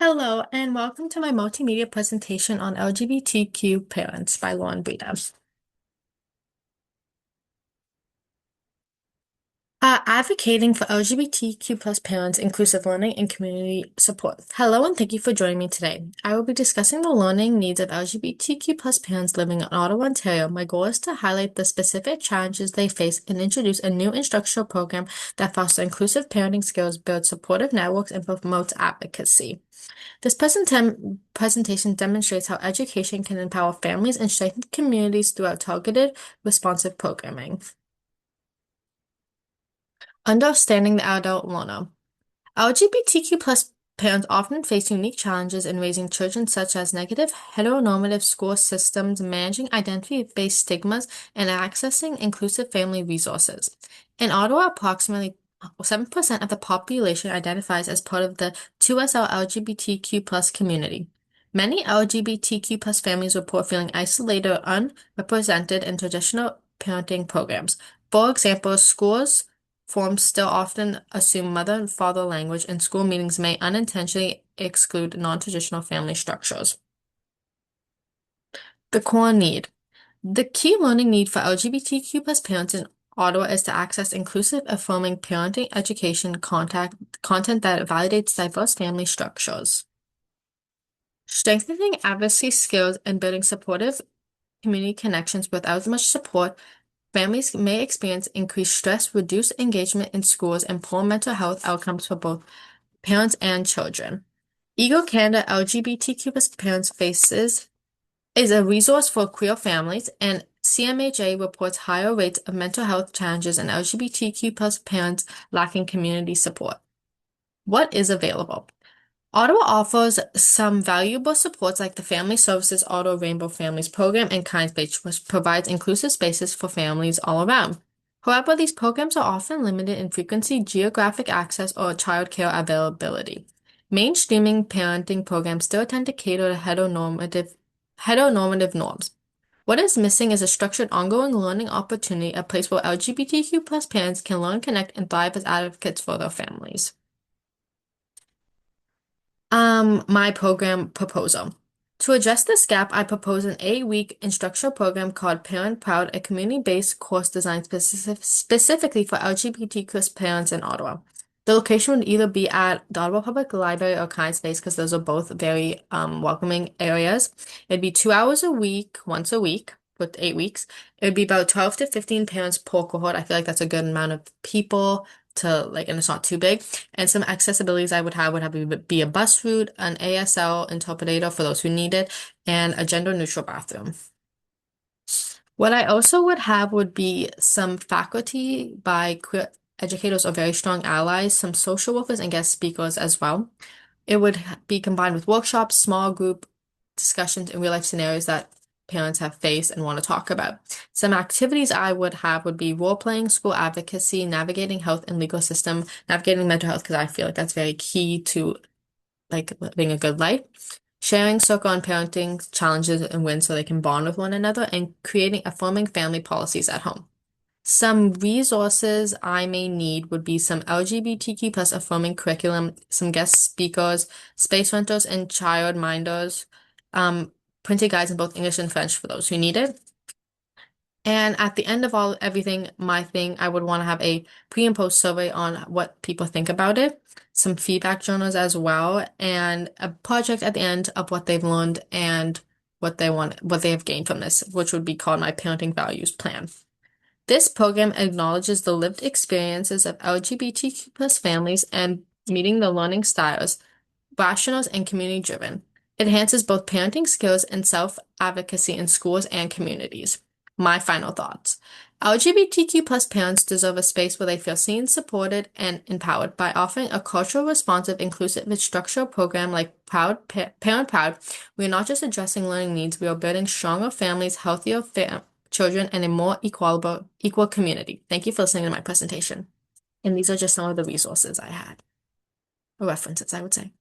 Hello, and welcome to my multimedia presentation on LGBTQ parents by Lauren Breda. Advocating for LGBTQ plus parents, inclusive learning, and community support. Hello, and thank you for joining me today. I will be discussing the learning needs of LGBTQ plus parents living in Ottawa, Ontario. My goal is to highlight the specific challenges they face and introduce a new instructional program that fosters inclusive parenting skills, builds supportive networks, and promotes advocacy. This presentation demonstrates how education can empower families and strengthen communities throughout targeted, responsive programming. Understanding the adult learner. LGBTQ plus parents often face unique challenges in raising children, such as negative heteronormative school systems, managing identity-based stigmas, and accessing inclusive family resources. In Ottawa, approximately 7% of the population identifies as part of the 2SL LGBTQ plus community. Many LGBTQ plus families report feeling isolated or unrepresented in traditional parenting programs. For example, schools forms still often assume mother and father language, and school meetings may unintentionally exclude non-traditional family structures. The core need. The key learning need for LGBTQ plus parents in Ottawa is to access inclusive, affirming parenting education content that validates diverse family structures. Strengthening advocacy skills and building supportive community connections without much support. Families may experience increased stress, reduced engagement in schools, and poor mental health outcomes for both parents and children. Eagle Canada LGBTQ plus parents faces is a resource for queer families, and CMHA reports higher rates of mental health challenges in LGBTQ plus parents lacking community support. What is available? Ottawa offers some valuable supports like the Family Services Ottawa Rainbow Families Program and KindSpace, which provides inclusive spaces for families all around. However, these programs are often limited in frequency, geographic access, or childcare availability. Mainstreaming parenting programs still tend to cater to heteronormative norms. What is missing is a structured, ongoing learning opportunity, a place where LGBTQ plus parents can learn, connect, and thrive as advocates for their families. My program proposal. To address this gap, I propose an 8-week instructional program called Parent Proud, a community-based course designed specifically for LGBTQ parents in Ottawa. The location would either be at the Ottawa Public Library or KindSpace because those are both very welcoming areas. It'd be 2 hours a week, once a week, with 8 weeks. It would be about 12 to 15 parents per cohort. I feel like that's a good amount of people to like, and it's not too big. And some accessibilities I would have to be a bus route, an ASL interpreter for those who need it, and a gender neutral bathroom. What I also would have would be some faculty by queer educators or very strong allies, some social workers and guest speakers as well. It would be combined with workshops, small group discussions, and real life scenarios that parents have faced and want to talk about. Some activities I would have would be role playing, school advocacy, navigating health and legal system, navigating mental health, because I feel like that's very key to like living a good life. Sharing circle and parenting challenges and wins so they can bond with one another, and creating affirming family policies at home. Some resources I may need would be some LGBTQ plus affirming curriculum, some guest speakers, space rentals, and child minders, printed guides in both English and French for those who need it. And at the end of everything, I would want to have a pre and post survey on what people think about it, some feedback journals as well, and a project at the end of what they've learned and what they have gained from this, which would be called my parenting values plan. This program acknowledges the lived experiences of LGBTQ plus families and meeting the learning styles, rationals, and community driven. It enhances both parenting skills and self-advocacy in schools and communities. My final thoughts. LGBTQ plus parents deserve a space where they feel seen, supported, and empowered. By offering a cultural, responsive, inclusive, and structural program like Parent Proud, we are not just addressing learning needs, we are building stronger families, healthier children, and a more equal community. Thank you for listening to my presentation. And these are just some of the resources I had, or references, I would say.